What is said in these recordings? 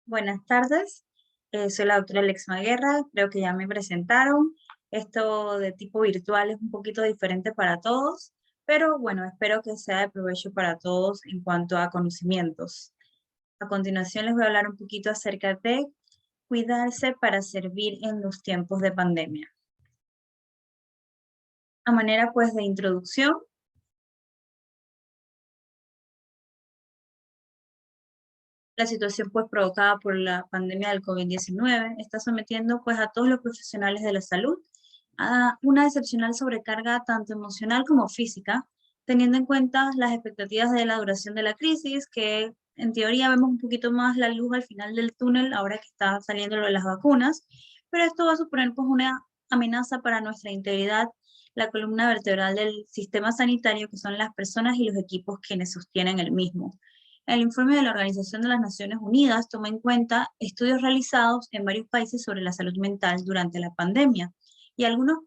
Buenas tardes, soy la doctora Alexma Guerra, creo que ya me presentaron. Esto de tipo virtual es un poquito diferente para todos, pero bueno, espero que sea de provecho para todos en cuanto a conocimientos. A continuación les voy a hablar un poquito acerca de cuidarse para servir en los tiempos de pandemia. A manera pues de introducción, la situación pues provocada por la pandemia del COVID-19 está sometiendo pues a todos los profesionales de la salud a una excepcional sobrecarga tanto emocional como física, teniendo en cuenta las expectativas de la duración de la crisis, que en teoría vemos un poquito más la luz al final del túnel ahora que está saliendo lo de las vacunas, pero esto va a suponer pues una amenaza para nuestra integridad, la columna vertebral del sistema sanitario, que son las personas y los equipos quienes sostienen el mismo. El informe de la Organización de las Naciones Unidas toma en cuenta estudios realizados en varios países sobre la salud mental durante la pandemia y algunos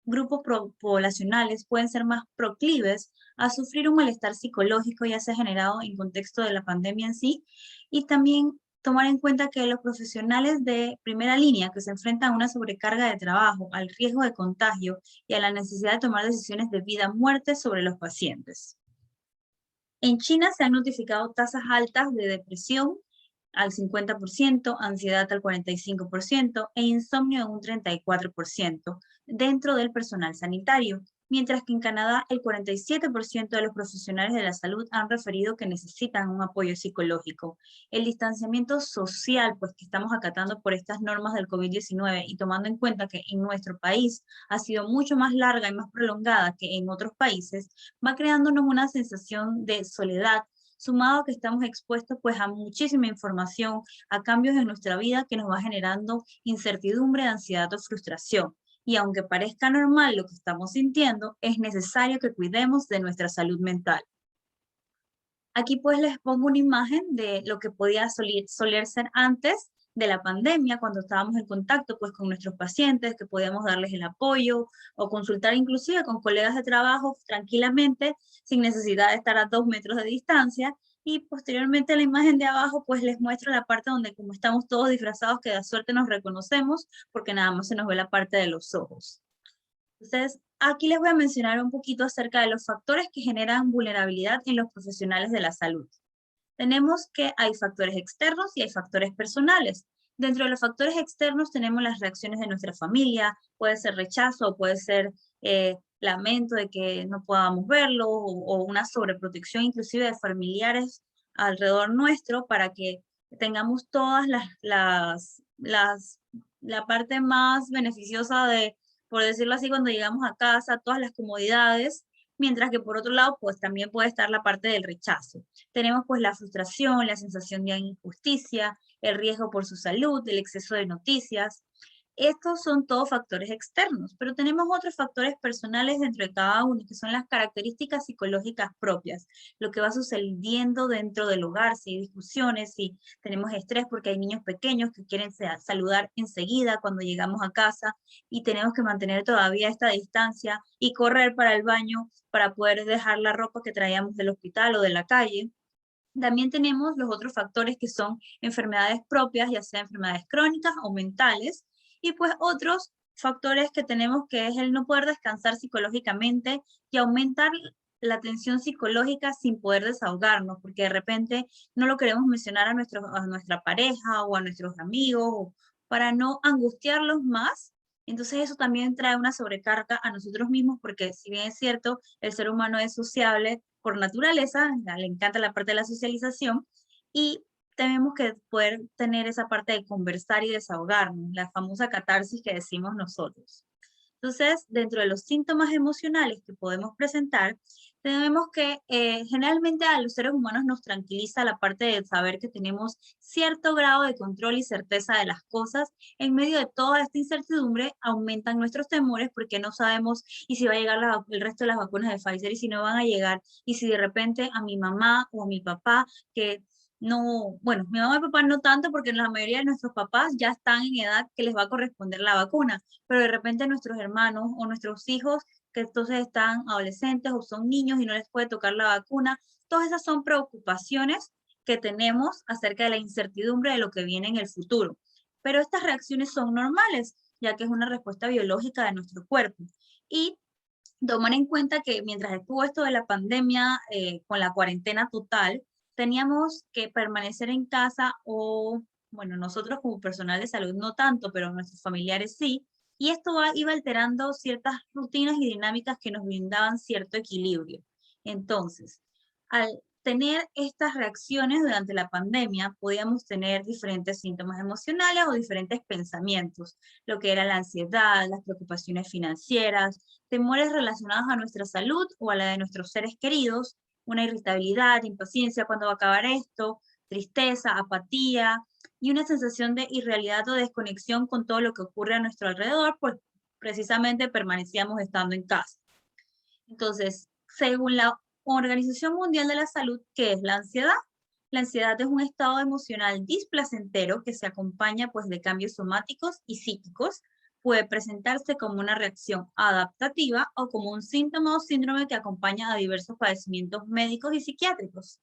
grupos poblacionales pueden ser más proclives a sufrir un malestar psicológico ya sea generado en contexto de la pandemia en sí y también tomar en cuenta que los profesionales de primera línea que se enfrentan a una sobrecarga de trabajo, al riesgo de contagio y a la necesidad de tomar decisiones de vida-muerte sobre los pacientes. En China se han notificado tasas altas de depresión al 50%, ansiedad al 45% e insomnio en un 34% dentro del personal sanitario, mientras que en Canadá el 47% de los profesionales de la salud han referido que necesitan un apoyo psicológico. El distanciamiento social, pues que estamos acatando por estas normas del COVID-19 y tomando en cuenta que en nuestro país ha sido mucho más larga y más prolongada que en otros países, va creándonos una sensación de soledad, sumado a que estamos expuestos pues a muchísima información, a cambios en nuestra vida que nos va generando incertidumbre, ansiedad o frustración. Y aunque parezca normal lo que estamos sintiendo, es necesario que cuidemos de nuestra salud mental. Aquí pues les pongo una imagen de lo que podía soler ser antes de la pandemia, cuando estábamos en contacto pues con nuestros pacientes, que podíamos darles el apoyo o consultar inclusive con colegas de trabajo tranquilamente, sin necesidad de estar a 2 metros de distancia. Y posteriormente la imagen de abajo pues les muestro la parte donde como estamos todos disfrazados, que de suerte nos reconocemos porque nada más se nos ve la parte de los ojos. Entonces, aquí les voy a mencionar un poquito acerca de los factores que generan vulnerabilidad en los profesionales de la salud. Tenemos que hay factores externos y hay factores personales. Dentro de los factores externos tenemos las reacciones de nuestra familia, puede ser rechazo, puede ser lamento de que no podamos verlo o una sobreprotección inclusive de familiares alrededor nuestro para que tengamos todas la parte más beneficiosa de, por decirlo así, cuando llegamos a casa, todas las comodidades, mientras que por otro lado, pues también puede estar la parte del rechazo. Tenemos pues la frustración, la sensación de injusticia, el riesgo por su salud, el exceso de noticias. Estos son todos factores externos, pero tenemos otros factores personales dentro de cada uno, que son las características psicológicas propias, lo que va sucediendo dentro del hogar, si hay discusiones, si tenemos estrés porque hay niños pequeños que quieren saludar enseguida cuando llegamos a casa y tenemos que mantener todavía esta distancia y correr para el baño para poder dejar la ropa que traíamos del hospital o de la calle. También tenemos los otros factores que son enfermedades propias, ya sea enfermedades crónicas o mentales, y pues otros factores que tenemos que es el no poder descansar psicológicamente y aumentar la tensión psicológica sin poder desahogarnos, porque de repente no lo queremos mencionar a nuestra pareja o a nuestros amigos o para no angustiarlos más. Entonces eso también trae una sobrecarga a nosotros mismos, porque si bien es cierto, el ser humano es sociable, por naturaleza, le encanta la parte de la socialización y tenemos que poder tener esa parte de conversar y desahogarnos, la famosa catarsis que decimos nosotros. Entonces, dentro de los síntomas emocionales que podemos presentar, tenemos que generalmente a los seres humanos nos tranquiliza la parte de saber que tenemos cierto grado de control y certeza de las cosas. En medio de toda esta incertidumbre, aumentan nuestros temores porque no sabemos y si va a llegar el resto de las vacunas de Pfizer y si no van a llegar, y si de repente a mi mamá o a mi papá que no, bueno, mi mamá y papá no tanto porque la mayoría de nuestros papás ya están en edad que les va a corresponder la vacuna, pero de repente nuestros hermanos o nuestros hijos que entonces están adolescentes o son niños y no les puede tocar la vacuna, todas esas son preocupaciones que tenemos acerca de la incertidumbre de lo que viene en el futuro. Pero estas reacciones son normales, ya que es una respuesta biológica de nuestro cuerpo. Y tomar en cuenta que mientras estuvo esto de la pandemia, con la cuarentena total, teníamos que permanecer en casa o, bueno, nosotros como personal de salud no tanto, pero nuestros familiares sí, y esto iba alterando ciertas rutinas y dinámicas que nos brindaban cierto equilibrio. Entonces, al tener estas reacciones durante la pandemia, podíamos tener diferentes síntomas emocionales o diferentes pensamientos, lo que era la ansiedad, las preocupaciones financieras, temores relacionados a nuestra salud o a la de nuestros seres queridos, una irritabilidad, impaciencia, ¿cuándo va a acabar esto? Tristeza, apatía y una sensación de irrealidad o desconexión con todo lo que ocurre a nuestro alrededor, pues precisamente permanecíamos estando en casa. Entonces, según la Organización Mundial de la Salud, ¿qué es la ansiedad? La ansiedad es un estado emocional displacentero que se acompaña pues de cambios somáticos y psíquicos. Puede presentarse como una reacción adaptativa o como un síntoma o síndrome que acompaña a diversos padecimientos médicos y psiquiátricos.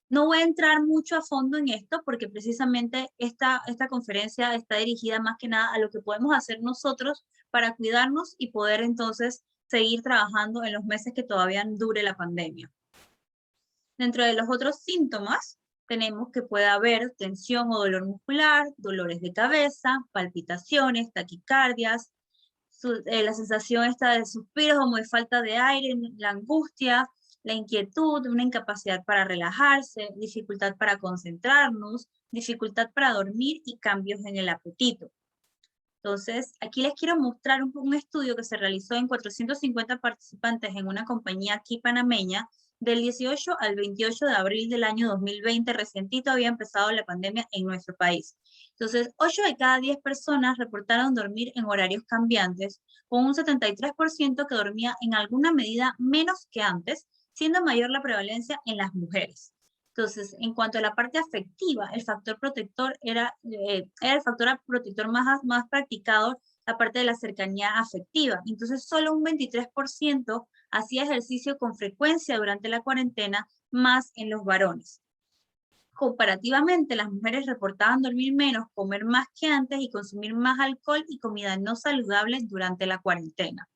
No voy a entrar mucho a fondo en esto porque precisamente esta conferencia está dirigida más que nada a lo que podemos hacer nosotros para cuidarnos y poder entonces seguir trabajando en los meses que todavía dure la pandemia. Dentro de los otros síntomas, tenemos que puede haber tensión o dolor muscular, dolores de cabeza, palpitaciones, taquicardias, la sensación esta de suspiros o de falta de aire, la angustia, la inquietud, una incapacidad para relajarse, dificultad para concentrarnos, dificultad para dormir y cambios en el apetito. Entonces, aquí les quiero mostrar un estudio que se realizó en 450 participantes en una compañía aquí panameña del 18 al 28 de abril del año 2020, recientito había empezado la pandemia en nuestro país. Entonces, 8 de cada 10 personas reportaron dormir en horarios cambiantes, con un 73% que dormía en alguna medida menos que antes, siendo mayor la prevalencia en las mujeres. Entonces, en cuanto a la parte afectiva, el factor protector era el factor protector más practicado, la parte de la cercanía afectiva. Entonces, solo un 23% hacía ejercicio con frecuencia durante la cuarentena, más en los varones. Comparativamente, las mujeres reportaban dormir menos, comer más que antes y consumir más alcohol y comida no saludable durante la cuarentena.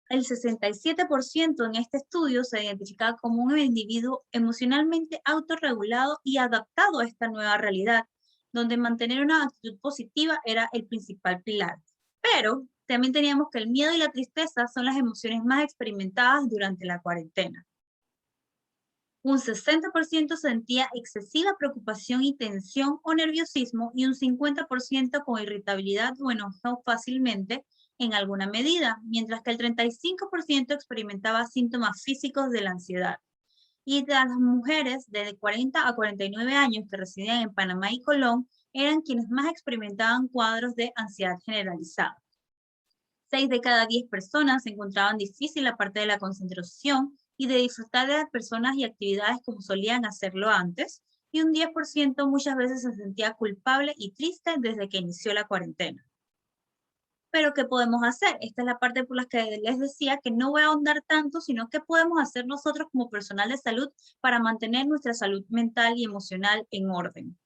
El 67% en este estudio se identificaba como un individuo emocionalmente autorregulado y adaptado a esta nueva realidad, donde mantener una actitud positiva era el principal pilar. Pero también teníamos que el miedo y la tristeza son las emociones más experimentadas durante la cuarentena. Un 60% sentía excesiva preocupación y tensión o nerviosismo y un 50% con irritabilidad o enojado fácilmente en alguna medida, mientras que el 35% experimentaba síntomas físicos de la ansiedad. Y de las mujeres de 40 a 49 años que residían en Panamá y Colón eran quienes más experimentaban cuadros de ansiedad generalizada. 6 de cada 10 personas se encontraban difícil la parte de la concentración y de disfrutar de las personas y actividades como solían hacerlo antes, y un 10% muchas veces se sentía culpable y triste desde que inició la cuarentena. Pero, ¿qué podemos hacer? Esta es la parte por la que les decía que no voy a ahondar tanto, sino qué podemos hacer nosotros como personal de salud para mantener nuestra salud mental y emocional en orden.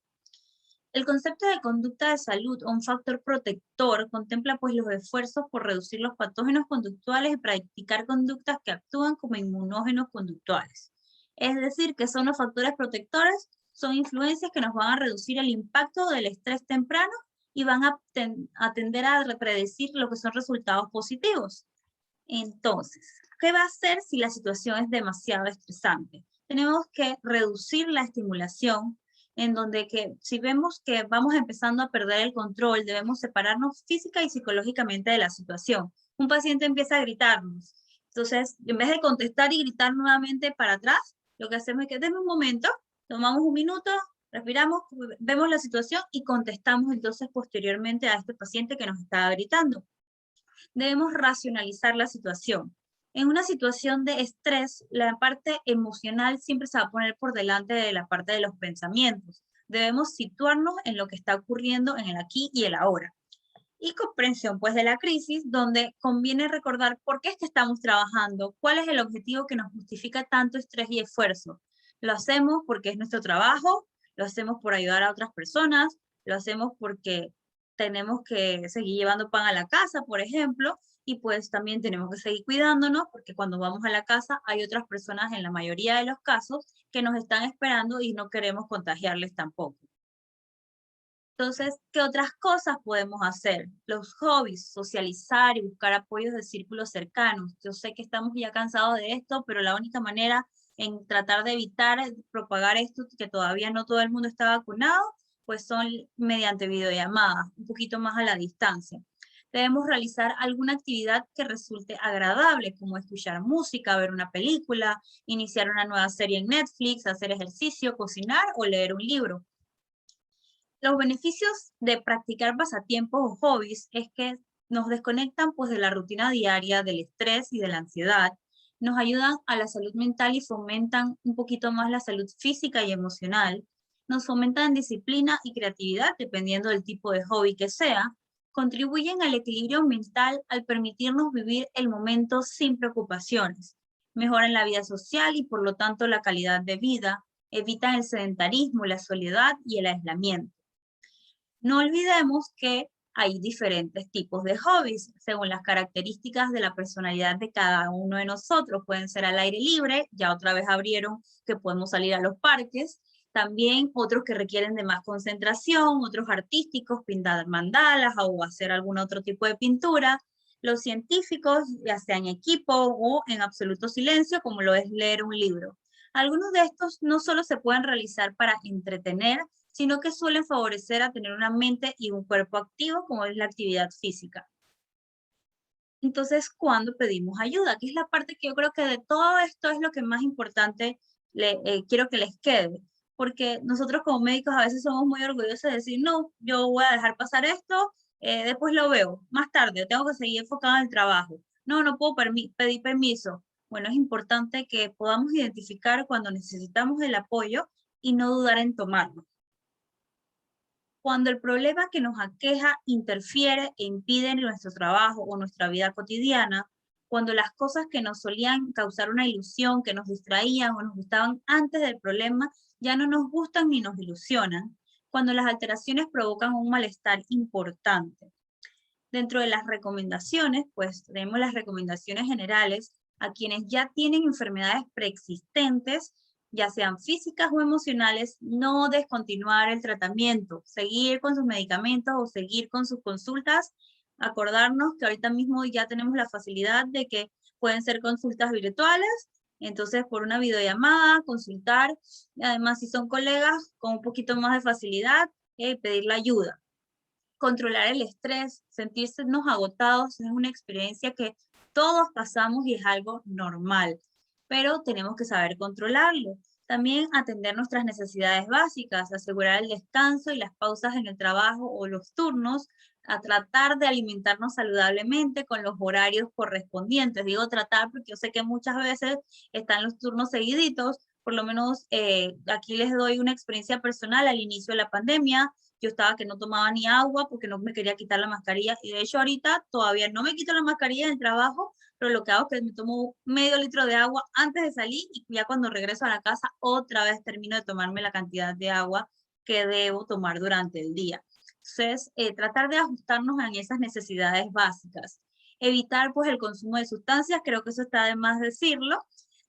El concepto de conducta de salud o un factor protector contempla pues los esfuerzos por reducir los patógenos conductuales y practicar conductas que actúan como inmunógenos conductuales. Es decir, que son los factores protectores, son influencias que nos van a reducir el impacto del estrés temprano y van a tender a predecir lo que son resultados positivos. Entonces, ¿qué va a hacer si la situación es demasiado estresante? Tenemos que reducir la estimulación, en donde que si vemos que vamos empezando a perder el control, debemos separarnos física y psicológicamente de la situación. Un paciente empieza a gritarnos. Entonces, en vez de contestar y gritar nuevamente para atrás, lo que hacemos es que denme un momento, tomamos un minuto, respiramos, vemos la situación y contestamos entonces posteriormente a este paciente que nos estaba gritando. Debemos racionalizar la situación. En una situación de estrés, la parte emocional siempre se va a poner por delante de la parte de los pensamientos. Debemos situarnos en lo que está ocurriendo en el aquí y el ahora. Y comprensión pues de la crisis, donde conviene recordar por qué es que estamos trabajando, cuál es el objetivo que nos justifica tanto estrés y esfuerzo. Lo hacemos porque es nuestro trabajo, lo hacemos por ayudar a otras personas, lo hacemos porque tenemos que seguir llevando pan a la casa, por ejemplo, y pues también tenemos que seguir cuidándonos porque cuando vamos a la casa hay otras personas en la mayoría de los casos que nos están esperando y no queremos contagiarles tampoco. Entonces, ¿qué otras cosas podemos hacer? Los hobbies, socializar y buscar apoyos de círculos cercanos. Yo sé que estamos ya cansados de esto, pero la única manera en tratar de evitar propagar esto, que todavía no todo el mundo está vacunado, pues son mediante videollamadas, un poquito más a la distancia. Debemos realizar alguna actividad que resulte agradable, como escuchar música, ver una película, iniciar una nueva serie en Netflix, hacer ejercicio, cocinar o leer un libro. Los beneficios de practicar pasatiempos o hobbies es que nos desconectan pues de la rutina diaria, del estrés y de la ansiedad, nos ayudan a la salud mental y fomentan un poquito más la salud física y emocional, nos fomentan disciplina y creatividad dependiendo del tipo de hobby que sea, contribuyen al equilibrio mental al permitirnos vivir el momento sin preocupaciones, mejoran la vida social y por lo tanto la calidad de vida, evitan el sedentarismo, la soledad y el aislamiento. No olvidemos que hay diferentes tipos de hobbies según las características de la personalidad de cada uno de nosotros. Pueden ser al aire libre, ya otra vez abrieron que podemos salir a los parques. También otros que requieren de más concentración, otros artísticos, pintar mandalas o hacer algún otro tipo de pintura. Los científicos, ya sea en equipo o en absoluto silencio, como lo es leer un libro. Algunos de estos no solo se pueden realizar para entretener, sino que suelen favorecer a tener una mente y un cuerpo activo, como es la actividad física. Entonces, ¿cuándo pedimos ayuda? Que es la parte que yo creo que de todo esto es lo que más importante quiero que les quede, porque nosotros como médicos a veces somos muy orgullosos de decir, no, yo voy a dejar pasar esto, después lo veo, más tarde, tengo que seguir enfocado en el trabajo. No, no puedo pedir permiso. Bueno, es importante que podamos identificar cuando necesitamos el apoyo y no dudar en tomarlo. Cuando el problema que nos aqueja interfiere e impide nuestro trabajo o nuestra vida cotidiana, cuando las cosas que nos solían causar una ilusión, que nos distraían o nos gustaban antes del problema, ya no nos gustan ni nos ilusionan, cuando las alteraciones provocan un malestar importante. Dentro de las recomendaciones, pues tenemos las recomendaciones generales a quienes ya tienen enfermedades preexistentes, ya sean físicas o emocionales, no descontinuar el tratamiento, seguir con sus medicamentos o seguir con sus consultas, acordarnos que ahorita mismo ya tenemos la facilidad de que pueden ser consultas virtuales, entonces por una videollamada, consultar, y además si son colegas con un poquito más de facilidad, pedir la ayuda. Controlar el estrés, sentirnos agotados, es una experiencia que todos pasamos y es algo normal, pero tenemos que saber controlarlo. También atender nuestras necesidades básicas, asegurar el descanso y las pausas en el trabajo o los turnos, a tratar de alimentarnos saludablemente con los horarios correspondientes. Digo tratar porque yo sé que muchas veces están los turnos seguiditos, por lo menos aquí les doy una experiencia personal al inicio de la pandemia. Yo estaba que no tomaba ni agua porque no me quería quitar la mascarilla y de hecho ahorita todavía no me quito la mascarilla en el trabajo, pero lo que hago es que me tomo medio litro de agua antes de salir y ya cuando regreso a la casa otra vez termino de tomarme la cantidad de agua que debo tomar durante el día. Entonces, tratar de ajustarnos en esas necesidades básicas. Evitar pues el consumo de sustancias, creo que eso está de más decirlo.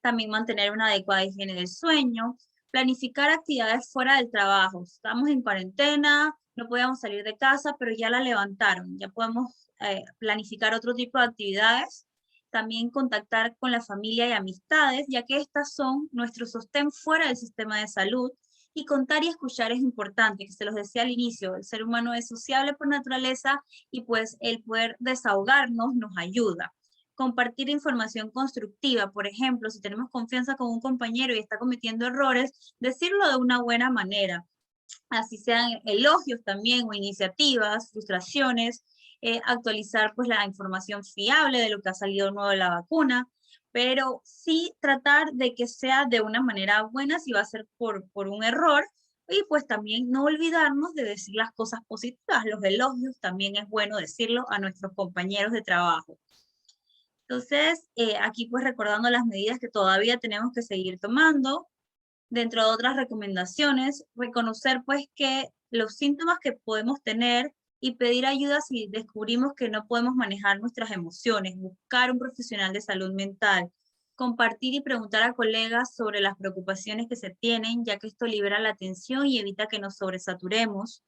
También mantener una adecuada higiene del sueño, planificar actividades fuera del trabajo. Estamos en cuarentena, no podíamos salir de casa, pero ya la levantaron, ya podemos planificar otro tipo de actividades. También contactar con la familia y amistades, ya que estas son nuestro sostén fuera del sistema de salud. Y contar y escuchar es importante, que se los decía al inicio, el ser humano es sociable por naturaleza y pues el poder desahogarnos nos ayuda. Compartir información constructiva, por ejemplo, si tenemos confianza con un compañero y está cometiendo errores, decirlo de una buena manera, así sean elogios también o iniciativas, frustraciones, actualizar pues la información fiable de lo que ha salido nuevo de la vacuna, pero sí tratar de que sea de una manera buena si va a ser por un error, y pues también no olvidarnos de decir las cosas positivas, los elogios también es bueno decirlo a nuestros compañeros de trabajo. Entonces, aquí pues recordando las medidas que todavía tenemos que seguir tomando, Dentro de otras recomendaciones, reconocer pues que los síntomas que podemos tener y pedir ayuda si descubrimos que no podemos manejar nuestras emociones, buscar un profesional de salud mental, compartir y preguntar a colegas sobre las preocupaciones que se tienen, ya que esto libera la atención y evita que nos sobresaturemos,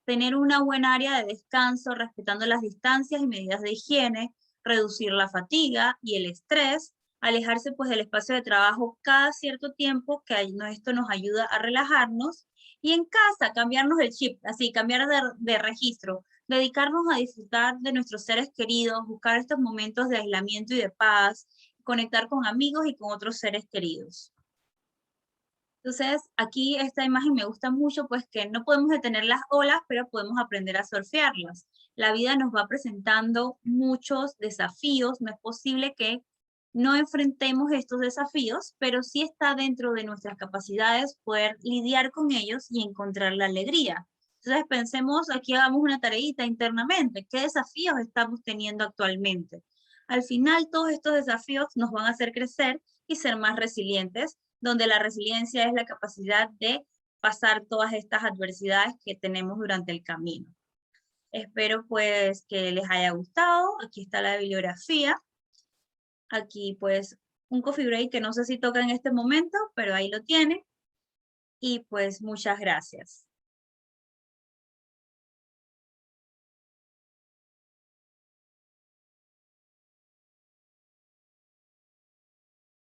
tener una buena área de descanso, respetando las distancias y medidas de higiene, reducir la fatiga y el estrés, alejarse pues del espacio de trabajo cada cierto tiempo, que esto nos ayuda a relajarnos, y en casa cambiarnos el chip, así cambiar de registro, dedicarnos a disfrutar de nuestros seres queridos, buscar estos momentos de aislamiento y de paz, conectar con amigos y con otros seres queridos. Entonces, aquí esta imagen me gusta mucho, pues que no podemos detener las olas, pero podemos aprender a surfearlas. La vida nos va presentando muchos desafíos, no es posible que no enfrentemos estos desafíos, pero sí está dentro de nuestras capacidades poder lidiar con ellos y encontrar la alegría. Entonces, pensemos, aquí hagamos una tareita internamente, ¿qué desafíos estamos teniendo actualmente? Al final, todos estos desafíos nos van a hacer crecer y ser más resilientes, donde la resiliencia es la capacidad de pasar todas estas adversidades que tenemos durante el camino. Espero pues que les haya gustado. Aquí está la bibliografía. Aquí pues un coffee break que no sé si toca en este momento, pero ahí lo tiene. Y pues muchas gracias.